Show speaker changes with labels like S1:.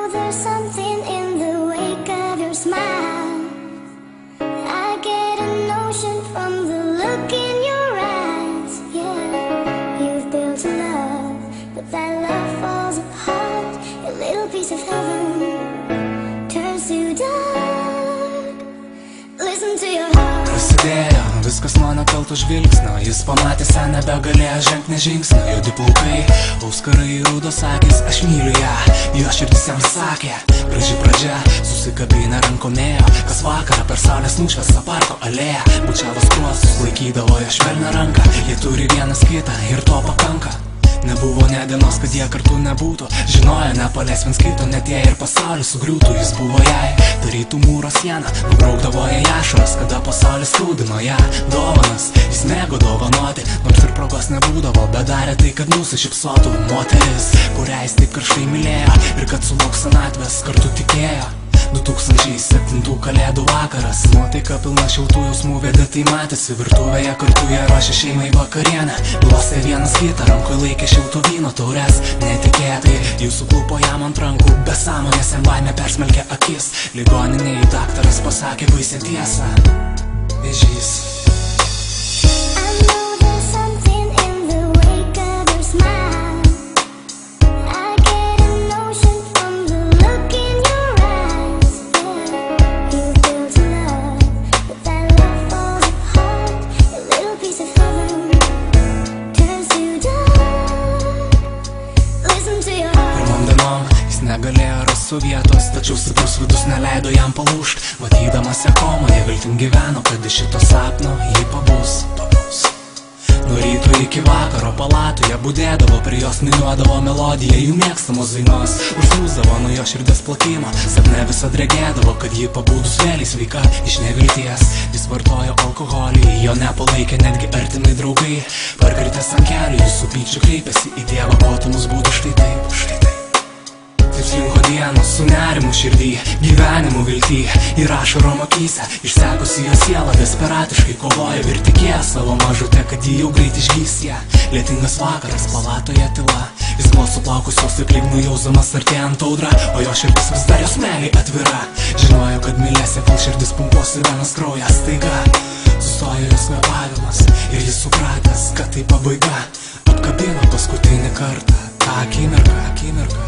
S1: know there's something in the wake of your smile. I get a notion from the look in your eyes. Yeah, you've built a love, but that love falls apart. A little piece of heaven turns to dark. Listen to your heart.
S2: Prasidėjo viskas nuo nekalto žvilgsnio. Jis pamatė ją, nebegalėjo žengti nė žingsnio. Juodi plaukai, auskarai, rudos akys. Aš myliu ją, jo širdis jam sakė. Graži pradžia, susikabinę rankomėjo. Kas vakarą per saulės nušviestą parko alėją. Bučiavo skruostus, laikydavo jo švelnią ranką. Jie turi vienas kitą ir to pakanka. Nebuvo nė dienos, kad jie kartu nebūtų. Žinojo, nepaleis viens kito, net jei ir pasaulis sugriūtų. Jis buvo jai, tarytų mūro sieną. Nubraukdavo jai ašaras, kada pasaulis skaudino ją. Dovanas, jis mėgo dovanoti, nors ir progos nebūdavo. Bet darė tai, kad nusišypsotų. Moteris, kurią jis taip karštai mylėjo, ir kad sulauks senatvės, kartu tikėjo. 2007 kalėdų vakaras, nuotaika pilna šiltų jausmų, vedė tai matėsi. Virtuvėje kartu jie ruošė šeimai vakarienę. Glostė vienas kitą, rankoje laikė šilto vyno taures. Netikėtai jų suklupo jam ant rankų. Be sąmonės jam baimė persmelkė akis. Ligoninėje daktaras pasakė baisią tiesą: vėžys. Negalėjo rasti vietos, tačiau stiprus vidus neleido jam palūžt. Matydamas ją komoje, viltim gyveno, kad iš šito sapno jį pabus. Nuo ryto iki vakaro palatoje budėdavo, prie jos niūniuodavo melodiją jų mėgstamos dainos. Užsūsdavo nuo jo širdies plakimo, sapne visad regėdavo, kad ji pabudus vėl sveika iš nevilties. Jis vartojo alkoholį, jo nepalaikė netgi artimai draugai. Parkritęs ant kelių, jis su pykčiu kreipėsi į Dievą, ko tu mus būtų štai taip, štai taip. Taip slinko dienos su nerimu širdį, gyvenimu viltį ir ašarom akyse. Išsekusi jo siela desperatiškai kovojo ir tikėjo savo mažutę, kad ji jau greit išgys ją. Lietingas vakaras, palatoje tyla. Jis buvo suplaukusios ir lyg nujausdamas artėjant audrą, o jo širdis vis dar jos meiliai atvira. Žinojo, kad mylėsi, kol širdis pumpuos į venas kraujas. Staiga sustojo jos kvėpavimas ir jis supratęs, kad tai pabaiga. Apkabino paskutinį kartą tą akimirką.